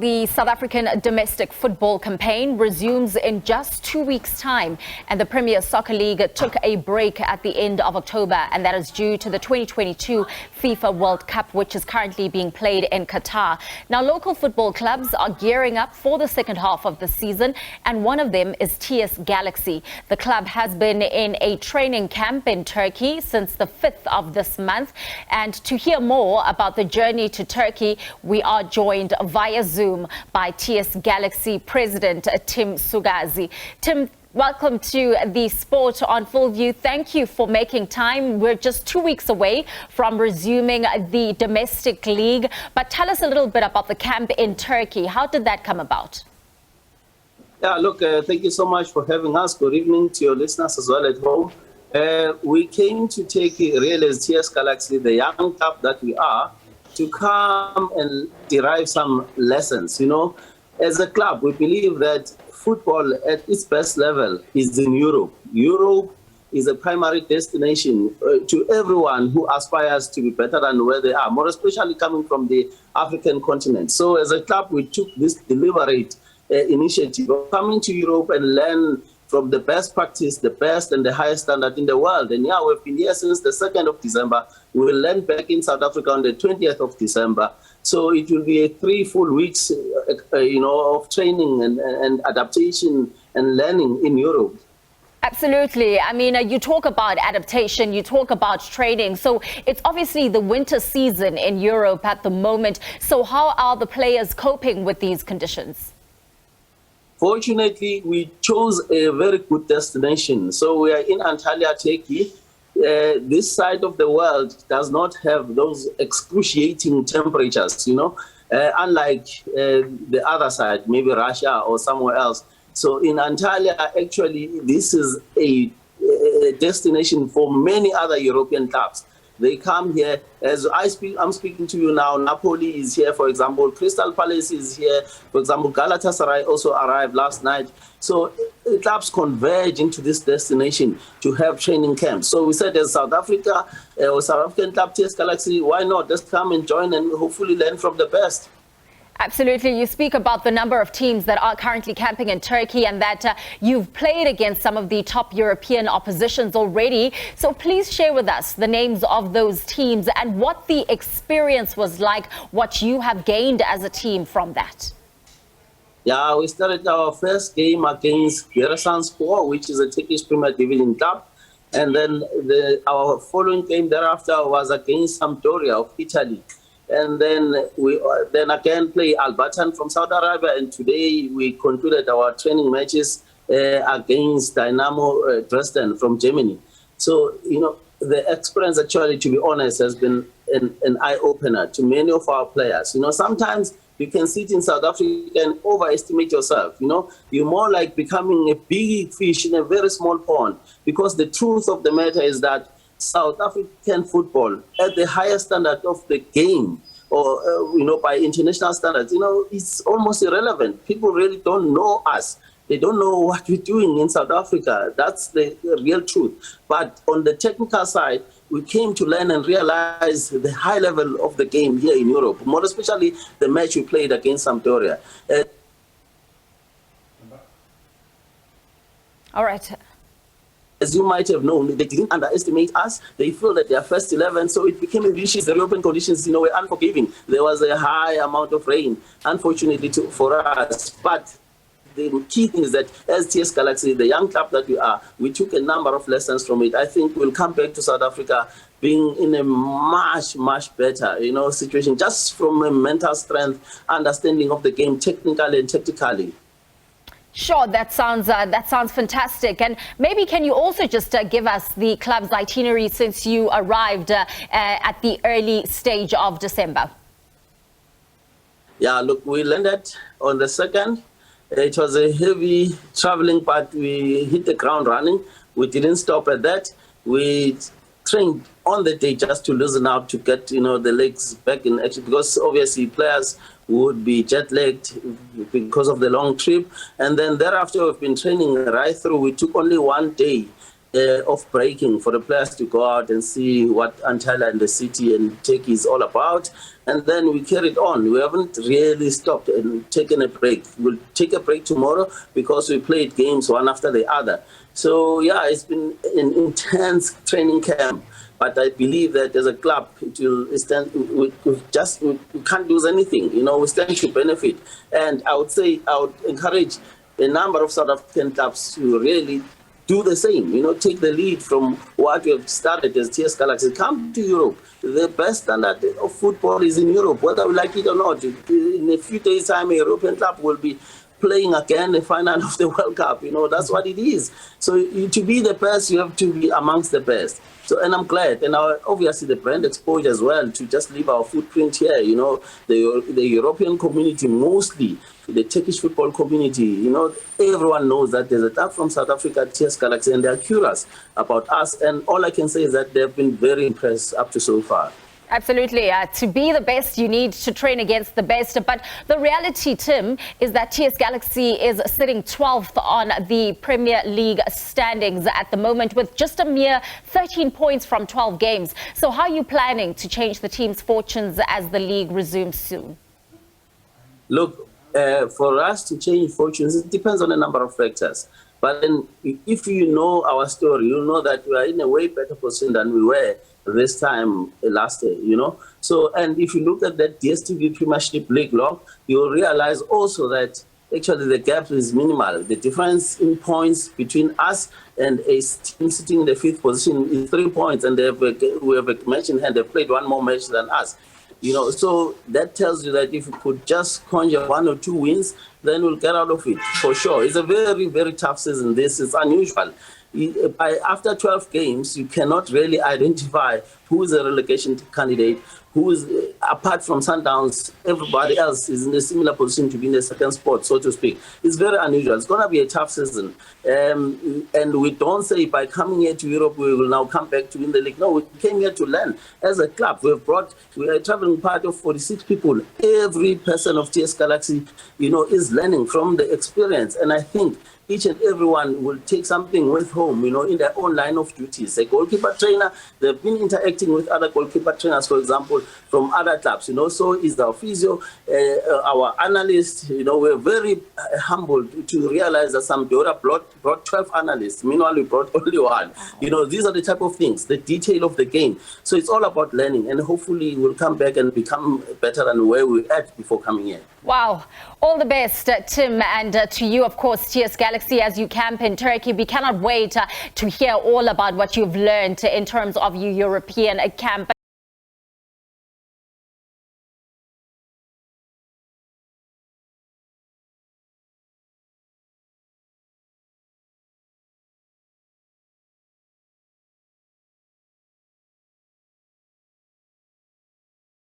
The South African domestic football campaign resumes in just 2 weeks' time, and the Premier Soccer League took a break at the end of October, and that is due to the 2022 FIFA World Cup, which is currently being played in Qatar. Now, local football clubs are gearing up for the second half of the season, and one of them is TS Galaxy. The club has been in a training camp in Turkey since the 5th of this month, and to hear more about the journey to Turkey, we are joined via Zoom by TS Galaxy President Tim Sukazi. Tim, welcome to the Sport on Full View. Thank you for making time. We're just 2 weeks away from resuming the domestic league, but tell us a little bit about the camp in Turkey. How did that come about? Yeah, look, thank you so much for having us. Good evening to your listeners as well at home. We came to Turkey really as TS Galaxy, the young club that we are, to come and derive some lessons. You know, as a club, we believe that football at its best level is in Europe. Europe is a primary destination to everyone who aspires to be better than where they are, more especially coming from the African continent. So as a club, we took this deliberate initiative of coming to Europe and learn from the best practice, the best and the highest standard in the world. And yeah, we've been here since the 2nd of December. We will land back in South Africa on the 20th of December. So it will be 3 full weeks, of training and adaptation and learning in Europe. Absolutely. I mean, you talk about adaptation, you talk about training. So it's obviously the winter season in Europe at the moment. So how are the players coping with these conditions? Fortunately, we chose a very good destination. So we are in Antalya, Turkey. This side of the world does not have those excruciating temperatures, unlike the other side, maybe Russia or somewhere else. So in Antalya, actually, this is a destination for many other European clubs. They come here. As I'm speaking to you now, Napoli is here, for example. Crystal Palace is here. For example, Galatasaray also arrived last night. So clubs converge into this destination to have training camps. So we said as South Africa, or South African club TS Galaxy, why not just come and join and hopefully learn from the best? Absolutely. You speak about the number of teams that are currently camping in Turkey and that you've played against some of the top European oppositions already. So please share with us the names of those teams and what the experience was like, what you have gained as a team from that. Yeah, we started our first game against Giresunspor, which is a Turkish Premier Division club. And then our following game thereafter was against Sampdoria of Italy. And then we then again play Al-Batan from Saudi Arabia. And today we concluded our training matches against Dynamo Dresden from Germany. So, the experience actually, to be honest, has been an eye-opener to many of our players. Sometimes you can sit in South Africa and overestimate yourself. You're more like becoming a big fish in a very small pond, because the truth of the matter is that South African football at the highest standard of the game, or by international standards, it's almost irrelevant. People really don't know us. They don't know what we're doing in South Africa. That's the real truth. But on the technical side, we came to learn and realize the high level of the game here in Europe, more especially the match we played against Sampdoria. All right. As you might have known, they didn't underestimate us. They feel that they are first 11, so it became a vicious. The European conditions, were unforgiving. There was a high amount of rain, unfortunately, for us. But the key thing is that as TS Galaxy, the young club that we are, we took a number of lessons from it. I think we'll come back to South Africa being in a much, much better, situation, just from a mental strength, understanding of the game technically and tactically. Sure, that sounds fantastic. And maybe can you also just give us the club's itinerary since you arrived at the early stage of December? Yeah, look, we landed on the 2nd. It was a heavy traveling, but we hit the ground running. We didn't stop at that. We trained on the day just to loosen up, to get the legs back in action, because obviously players would be jet-lagged because of the long trip. And then thereafter, we've been training right through. We took only 1 day of breaking for the players to go out and see what Antalya and the city and Turkey is all about. And then we carried on. We haven't really stopped and taken a break. We'll take a break tomorrow because we played games one after the other. So, yeah, it's been an intense training camp. But I believe that as a club, it will stand. We can't lose anything. We stand to benefit. And I would encourage a number of South African clubs to really do the same. Take the lead from what we have started as TS Galaxy. Come to Europe. The best standard of football is in Europe, whether we like it or not. In a few days' time, a European club will be playing again the final of the World Cup. That's what it is. So to be the best, you have to be amongst the best. So, and I'm glad, and obviously the brand exposure as well, to just leave our footprint here. The European community, mostly the Turkish football community, everyone knows that there's a club from South Africa, TS Galaxy, and they're curious about us. And all I can say is that they've been very impressed up to so far. Absolutely. To be the best, you need to train against the best. But the reality, Tim, is that TS Galaxy is sitting 12th on the Premier League standings at the moment with just a mere 13 points from 12 games. So how are you planning to change the team's fortunes as the league resumes soon? Look, for us to change fortunes, it depends on a number of factors. But then if you know our story, you know that we are in a way better position than we were this time last year, So, and if you look at that DStv Premiership League log, you'll realize also that actually the gap is minimal. The difference in points between us and a team sitting in the 5th position is 3 points, and we have a match in hand. They've played one more match than us. So that tells you that if you could just conjure 1 or 2 wins, then we'll get out of it for sure. It's a very, very tough season. This is unusual. After 12 games, you cannot really identify who is a relegation candidate, who is, apart from Sundowns, everybody else is in a similar position to be in the second spot, so to speak. It's very unusual. It's going to be a tough season. And we don't say by coming here to Europe, we will now come back to win the league. No, we came here to learn. As a club, we are a traveling party of 46 people. Every person of TS Galaxy, is learning from the experience. And I think each and everyone will take something with home, in their own line of duties. A goalkeeper trainer, they've been interacting with other goalkeeper trainers, for example, from other clubs, so is our physio, our analyst. We're very humbled to realize that Sampdoria brought 12 analysts. Meanwhile, we brought only one. These are the type of things, the detail of the game. So it's all about learning, and hopefully we'll come back and become better than where we were at before coming here. Wow. All the best, Tim, and to you, of course, TS Galaxy, as you camp in Turkey. We cannot wait to hear all about what you've learned in terms of your European camp.